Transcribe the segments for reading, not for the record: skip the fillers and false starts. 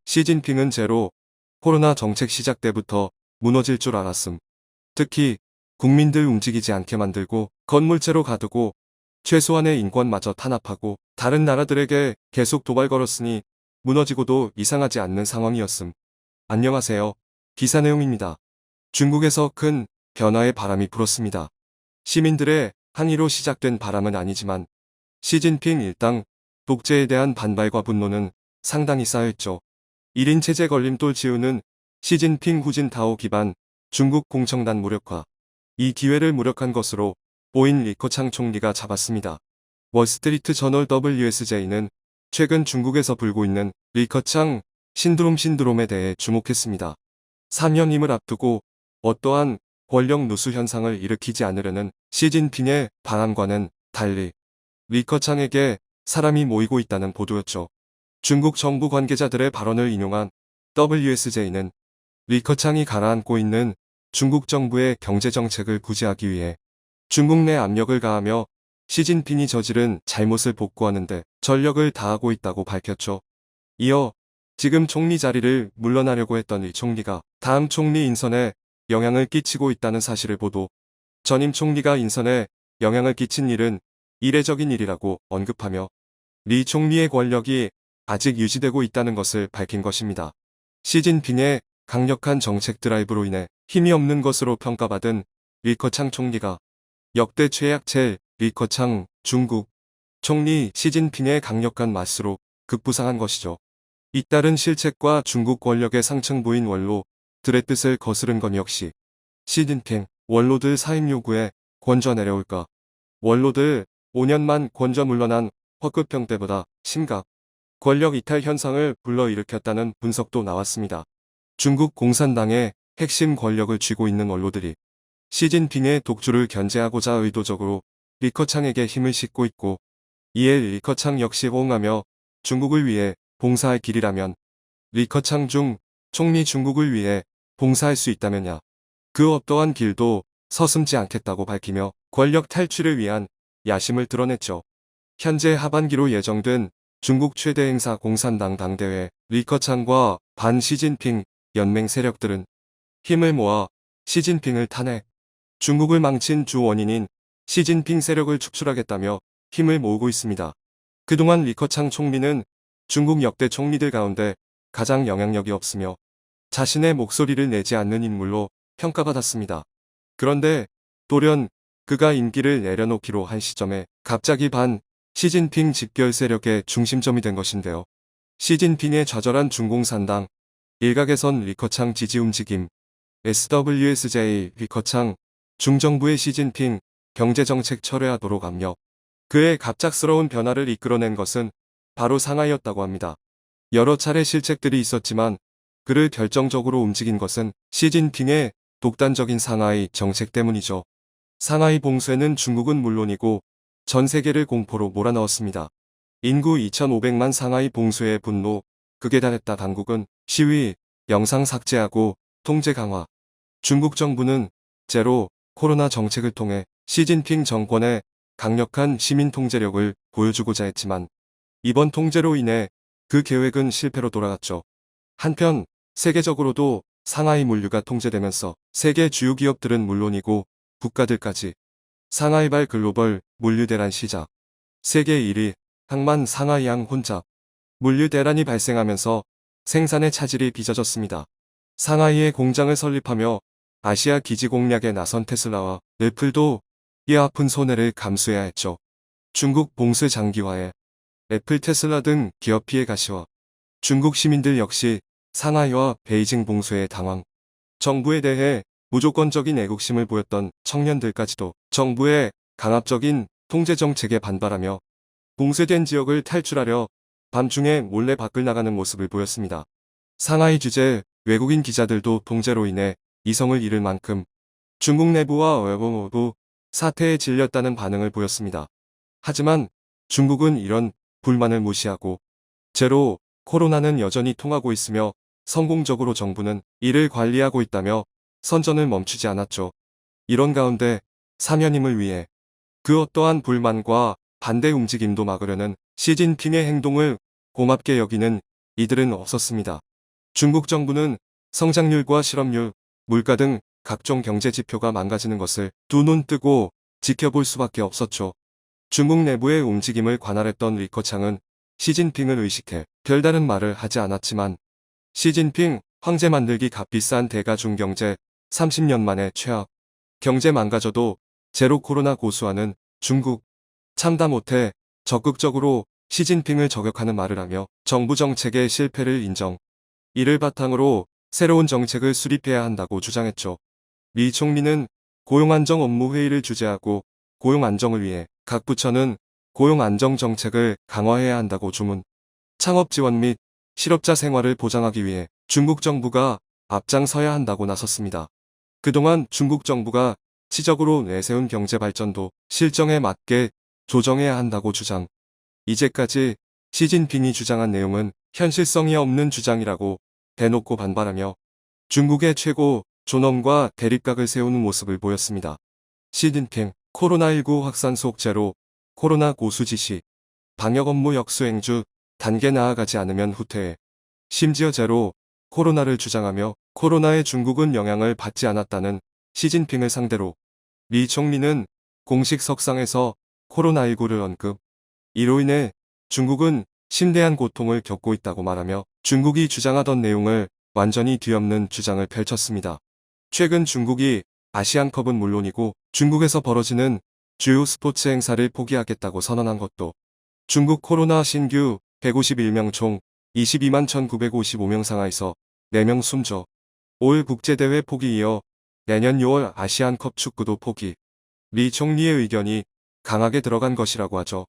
시진핑은 제로 코로나 정책 시작 때부터 무너질 줄 알았음. 특히 국민들 움직이지 않게 만들고 건물째로 가두고 최소한의 인권마저 탄압하고 다른 나라들에게 계속 도발 걸었으니 무너지고도 이상하지 않는 상황이었음. 안녕하세요. 기사 내용입니다. 중국에서 큰 변화의 바람이 불었습니다. 시민들의 항의로 시작된 바람은 아니지만 시진핑 일당 독재에 대한 반발과 분노는 상당히 쌓여있죠. 1인 체제 걸림돌 지우는 시진핑 후진타오 기반 중국 공청단 무력화. 이 기회를 무력한 것으로 보인 리커창 총리가 잡았습니다. 월스트리트 저널 WSJ는 최근 중국에서 불고 있는 리커창 신드롬에 대해 주목했습니다. 3년임을 앞두고 어떠한 권력 누수 현상을 일으키지 않으려는 시진핑의 방안과는 달리 리커창에게 사람이 모이고 있다는 보도였죠. 중국 정부 관계자들의 발언을 인용한 WSJ는 리커창이 가라앉고 있는 중국 정부의 경제정책을 구제하기 위해 중국 내 압력을 가하며 시진핑이 저지른 잘못을 복구하는 데 전력을 다하고 있다고 밝혔죠. 이어 지금 총리 자리를 물러나려고 했던 리 총리가 다음 총리 인선에 영향을 끼치고 있다는 사실을 보도 전임 총리가 인선에 영향을 끼친 일은 이례적인 일이라고 언급하며 리 총리의 권력이 아직 유지되고 있다는 것을 밝힌 것입니다. 시진핑의 강력한 정책 드라이브로 인해 힘이 없는 것으로 평가받은 리커창 총리가 역대 최약체 리커창 중국 총리 시진핑의 강력한 맞수로 급부상한 것이죠. 잇따른 실책과 중국 권력의 상층부인 원로들의 뜻을 거스른 건 역시 시진핑 원로들 사임 요구에 권좌 내려올까. 원로들 5년만 권좌 물러난 허급형 때보다 심각 권력 이탈 현상을 불러일으켰다는 분석도 나왔습니다. 중국 공산당의 핵심 권력을 쥐고 있는 원로들이 시진핑의 독주를 견제하고자 의도적으로 리커창에게 힘을 싣고 있고 이에 리커창 역시 호응하며 중국을 위해 봉사할 길이라면 리커창 중 총리 중국을 위해 봉사할 수 있다면야 그 어떠한 길도 서슴지 않겠다고 밝히며 권력 탈취를 위한 야심을 드러냈죠. 현재 하반기로 예정된 중국 최대 행사 공산당 당대회 리커창과 반 시진핑 연맹 세력들은 힘을 모아 시진핑을 탄핵, 중국을 망친 주 원인인 시진핑 세력을 축출하겠다며 힘을 모으고 있습니다. 그동안 리커창 총리는 중국 역대 총리들 가운데 가장 영향력이 없으며 자신의 목소리를 내지 않는 인물로 평가받았습니다. 그런데 돌연 그가 임기를 내려놓기로 한 시점에 갑자기 반 시진핑 집결 세력의 중심점이 된 것인데요. 시진핑의 좌절한 중공산당 일각에선 리커창 지지 움직임 SWSJ 리커창 중정부의 시진핑 경제정책 철회하도록 압력 그의 갑작스러운 변화를 이끌어낸 것은 바로 상하이였다고 합니다. 여러 차례 실책들이 있었지만 그를 결정적으로 움직인 것은 시진핑의 독단적인 상하이 정책 때문이죠. 상하이 봉쇄는 중국은 물론이고 전 세계를 공포로 몰아넣었습니다. 인구 2,500만 상하이 봉쇄의 분노 극에 달했다. 당국은 시위, 영상 삭제하고 통제 강화. 중국 정부는 제로 코로나 정책을 통해 시진핑 정권의 강력한 시민 통제력을 보여주고자 했지만 이번 통제로 인해 그 계획은 실패로 돌아갔죠. 한편 세계적으로도 상하이 물류가 통제되면서 세계 주요 기업들은 물론이고 국가들까지 상하이발 글로벌 물류 대란 시작. 세계 1위 항만 상하이항 혼잡. 물류 대란이 발생하면서 생산의 차질이 빚어졌습니다. 상하이에 공장을 설립하며 아시아 기지 공략에 나선 테슬라와 애플도 이에 아픈 손해를 감수해야 했죠. 중국 봉쇄 장기화에 애플 테슬라 등 기업 피해 가시와 중국 시민들 역시 상하이와 베이징 봉쇄에 당황. 정부에 대해 무조건적인 애국심을 보였던 청년들까지도 정부의 강압적인 통제 정책에 반발하며 봉쇄된 지역을 탈출하려 밤중에 몰래 밖을 나가는 모습을 보였습니다. 상하이 주재 외국인 기자들도 통제로 인해 이성을 잃을 만큼 중국 내부와 외부 사태에 질렸다는 반응을 보였습니다. 하지만 중국은 이런 불만을 무시하고 제로 코로나는 여전히 통하고 있으며 성공적으로 정부는 이를 관리하고 있다며 선전을 멈추지 않았죠. 이런 가운데 사면임을 위해 그 어떠한 불만과 반대 움직임도 막으려는 시진핑의 행동을 고맙게 여기는 이들은 없었습니다. 중국 정부는 성장률과 실업률, 물가 등 각종 경제 지표가 망가지는 것을 두 눈 뜨고 지켜볼 수밖에 없었죠. 중국 내부의 움직임을 관할했던 리커창은 시진핑을 의식해 별다른 말을 하지 않았지만 시진핑 황제 만들기 값비싼 대가중 경제 30년 만에 최악. 경제 망가져도 제로 코로나 고수하는 중국. 참다 못해 적극적으로 시진핑을 저격하는 말을 하며 정부 정책의 실패를 인정. 이를 바탕으로 새로운 정책을 수립해야 한다고 주장했죠. 리 총리는 고용안정업무회의를 주재하고 고용안정을 위해 각 부처는 고용안정 정책을 강화해야 한다고 주문. 창업 지원 및 실업자 생활을 보장하기 위해 중국 정부가 앞장서야 한다고 나섰습니다. 그동안 중국 정부가 치적으로 내세운 경제 발전도 실정에 맞게 조정해야 한다고 주장. 이제까지 시진핑이 주장한 내용은 현실성이 없는 주장이라고 대놓고 반발하며 중국의 최고 존엄과 대립각을 세우는 모습을 보였습니다. 시진핑 코로나19 확산 속 제로 코로나 고수 지시 방역 업무 역수행주 단계 나아가지 않으면 후퇴해 심지어 제로 코로나를 주장하며 코로나에 중국은 영향을 받지 않았다는 시진핑을 상대로 리 총리는 공식 석상에서 코로나19를 언급. 이로 인해 중국은 심대한 고통을 겪고 있다고 말하며 중국이 주장하던 내용을 완전히 뒤엎는 주장을 펼쳤습니다. 최근 중국이 아시안컵은 물론이고 중국에서 벌어지는 주요 스포츠 행사를 포기하겠다고 선언한 것도 중국 코로나 신규 151명 총 22만 1955명 상하에서 4명 숨져 올 국제대회 포기 이어 내년 6월 아시안컵 축구도 포기. 리 총리의 의견이 강하게 들어간 것이라고 하죠.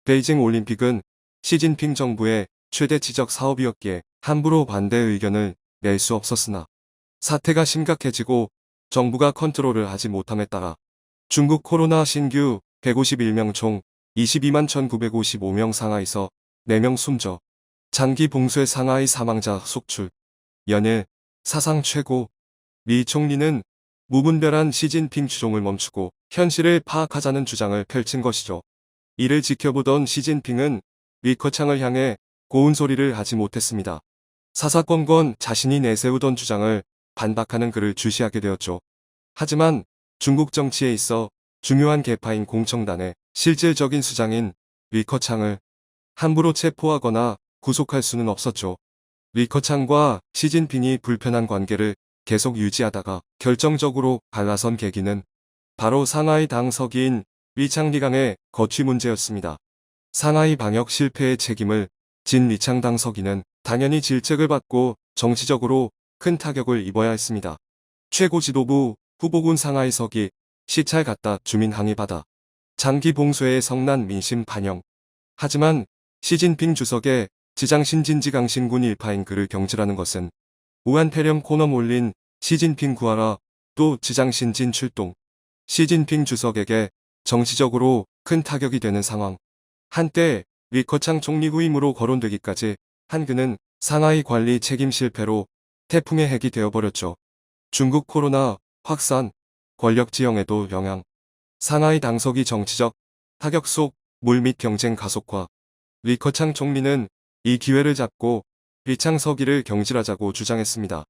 베이징 올림픽은 시진핑 정부의 최대 지적 사업이었기에 함부로 반대 의견을 낼 수 없었으나 사태가 심각해지고 정부가 컨트롤을 하지 못함에 따라 중국 코로나 신규 151명 총 22만 1955명 상하에서 4명 숨져 장기 봉쇄 상하이 사망자 속출. 연일 사상 최고. 리 총리는 무분별한 시진핑 주종을 멈추고 현실을 파악하자는 주장을 펼친 것이죠. 이를 지켜보던 시진핑은 리커창을 향해 고운 소리를 하지 못했습니다. 사사건건 자신이 내세우던 주장을 반박하는 글을 주시하게 되었죠. 하지만 중국 정치에 있어 중요한 계파인 공청단의 실질적인 수장인 리커창을 함부로 체포하거나 구속할 수는 없었죠. 리커창과 시진핑이 불편한 관계를 계속 유지하다가 결정적으로 갈라선 계기는 바로 상하이 당 서기인 리창리강의 거취 문제였습니다. 상하이 방역 실패의 책임을 진 리창당 서기는 당연히 질책을 받고 정치적으로 큰 타격을 입어야 했습니다. 최고 지도부 후보군 상하이 서기 시찰 갔다 주민 항의받아 장기 봉쇄의 성난 민심 반영. 하지만 시진핑 주석의 지장신진지 강신군 일파인 그를 경질하는 것은 우한폐렴 코너 몰린 시진핑 구하라 또 지장신진 출동. 시진핑 주석에게 정치적으로 큰 타격이 되는 상황. 한때 리커창 총리 후임으로 거론되기까지 한 그는 상하이 관리 책임 실패로 태풍의 핵이 되어버렸죠. 중국 코로나 확산, 권력 지형에도 영향. 상하이 당석이 정치적 타격 속 물밑 경쟁 가속화. 리커창 총리는 이 기회를 잡고 리창 서기를 경질하자고 주장했습니다.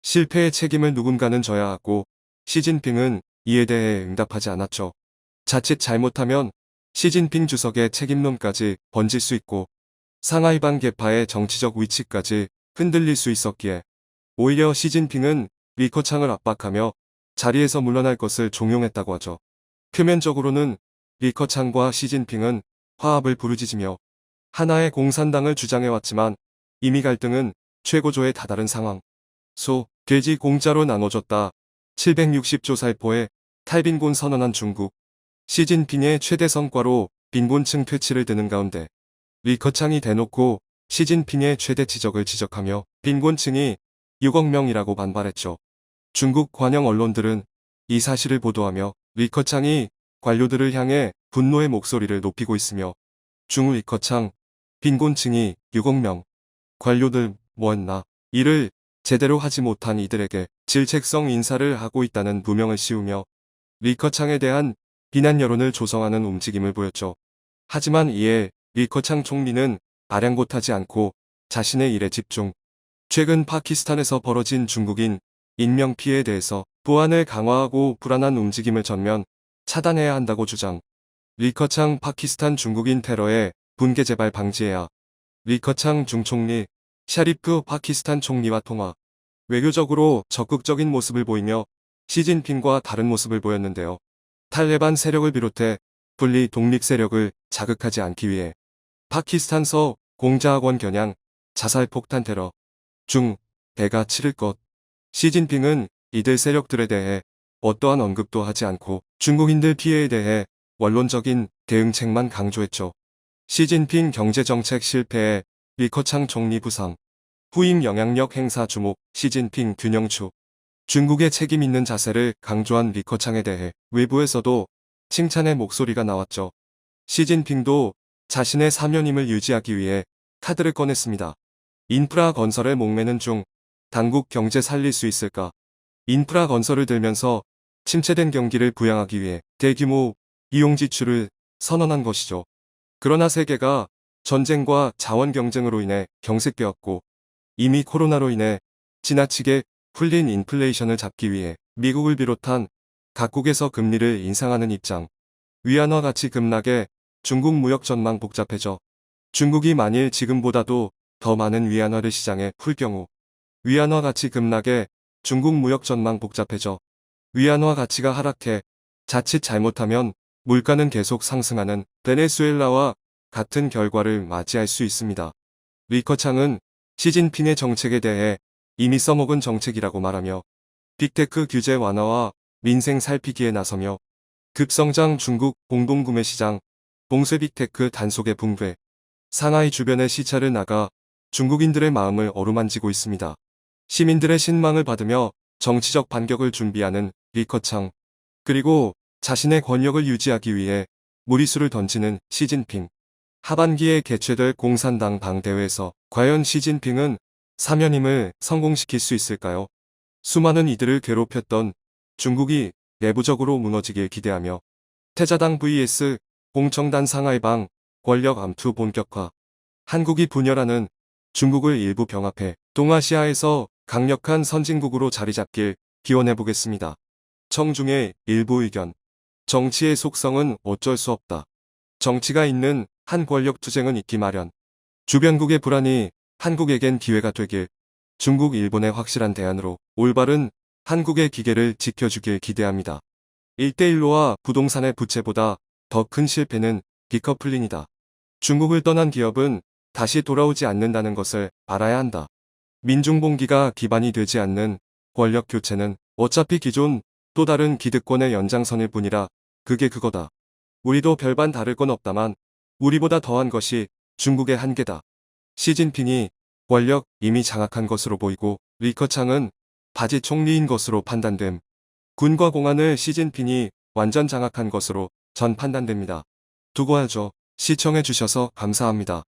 실패의 책임을 누군가는 져야 하고 시진핑은 이에 대해 응답하지 않았죠. 자칫 잘못하면 시진핑 주석의 책임론까지 번질 수 있고 상하이방 계파의 정치적 위치까지 흔들릴 수 있었기에 오히려 시진핑은 리커창을 압박하며 자리에서 물러날 것을 종용했다고 하죠. 표면적으로는 리커창과 시진핑은 화합을 부르짖으며 하나의 공산당을 주장해왔지만 이미 갈등은 최고조에 다다른 상황. 돼지 공짜로 나눠줬다. 760조 살포에 탈빈곤 선언한 중국. 시진핑의 최대 성과로 빈곤층 퇴치를 드는 가운데 리커창이 대놓고 시진핑의 최대 지적을 지적하며 빈곤층이 6억 명이라고 반발했죠. 중국 관영 언론들은 이 사실을 보도하며 리커창이 관료들을 향해 분노의 목소리를 높이고 있으며 중국 리커창 빈곤층이 6억 명. 관료들 뭐했나. 이를 제대로 하지 못한 이들에게 질책성 인사를 하고 있다는 누명을 씌우며 리커창에 대한 비난 여론을 조성하는 움직임을 보였죠. 하지만 이에 리커창 총리는 아랑곳하지 않고 자신의 일에 집중. 최근 파키스탄에서 벌어진 중국인 인명피해에 대해서 보안을 강화하고 불안한 움직임을 전면 차단해야 한다고 주장. 리커창 파키스탄 중국인 테러의 분계 재발 방지해야. 리커창 중총리 샤리프 파키스탄 총리와 통화. 외교적으로 적극적인 모습을 보이며 시진핑과 다른 모습을 보였는데요. 탈레반 세력을 비롯해 분리 독립 세력을 자극하지 않기 위해 파키스탄서 공자학원 겨냥 자살 폭탄 테러 중 배가 치를 것. 시진핑은 이들 세력들에 대해 어떠한 언급도 하지 않고 중국인들 피해에 대해 원론적인 대응책만 강조했죠. 시진핑 경제정책 실패에 리커창 총리 부상. 후임 영향력 행사 주목 시진핑 균형추. 중국의 책임 있는 자세를 강조한 리커창에 대해 외부에서도 칭찬의 목소리가 나왔죠. 시진핑도 자신의 사면임을 유지하기 위해 카드를 꺼냈습니다. 인프라 건설에 목매는 중 당국 경제 살릴 수 있을까? 인프라 건설을 들면서 침체된 경기를 부양하기 위해 대규모 이용 지출을 선언한 것이죠. 그러나 세계가 전쟁과 자원 경쟁으로 인해 경색되었고 이미 코로나로 인해 지나치게 풀린 인플레이션을 잡기 위해 미국을 비롯한 각국에서 금리를 인상하는 입장. 위안화 가치 급락에 중국 무역 전망 복잡해져. 중국이 만일 지금보다도 더 많은 위안화를 시장에 풀 경우 위안화 가치 급락에 중국 무역 전망 복잡해져. 위안화 가치가 하락해 자칫 잘못하면 물가는 계속 상승하는 베네수엘라와 같은 결과를 맞이할 수 있습니다. 리커창은 시진핑의 정책에 대해 이미 써먹은 정책이라고 말하며 빅테크 규제 완화와 민생 살피기에 나서며 급성장 중국 공동구매 시장, 봉쇄 빅테크 단속의 붕괴, 상하이 주변의 시차를 나가 중국인들의 마음을 어루만지고 있습니다. 시민들의 신망을 받으며 정치적 반격을 준비하는 리커창, 그리고 자신의 권력을 유지하기 위해 무리수를 던지는 시진핑. 하반기에 개최될 공산당 당대회에서 과연 시진핑은 사면임을 성공시킬 수 있을까요? 수많은 이들을 괴롭혔던 중국이 내부적으로 무너지길 기대하며 태자당 vs 공청단 상하이방 권력 암투 본격화. 한국이 분열하는 중국을 일부 병합해 동아시아에서 강력한 선진국으로 자리잡길 기원해보겠습니다. 청중의 일부 의견. 정치의 속성은 어쩔 수 없다. 정치가 있는 한 권력 투쟁은 있기 마련. 주변국의 불안이 한국에겐 기회가 되길. 중국 일본의 확실한 대안으로 올바른 한국의 기계를 지켜주길 기대합니다. 1대1로와 부동산의 부채보다 더 큰 실패는 디커플링이다. 중국을 떠난 기업은 다시 돌아오지 않는다는 것을 알아야 한다. 민중봉기가 기반이 되지 않는 권력 교체는 어차피 기존 또 다른 기득권의 연장선일 뿐이라 그게 그거다. 우리도 별반 다를 건 없다만 우리보다 더한 것이 중국의 한계다. 시진핑이 권력 이미 장악한 것으로 보이고 리커창은 바지 총리인 것으로 판단됨. 군과 공안을 시진핑이 완전 장악한 것으로 전 판단됩니다. 두고 하죠. 시청해주셔서 감사합니다.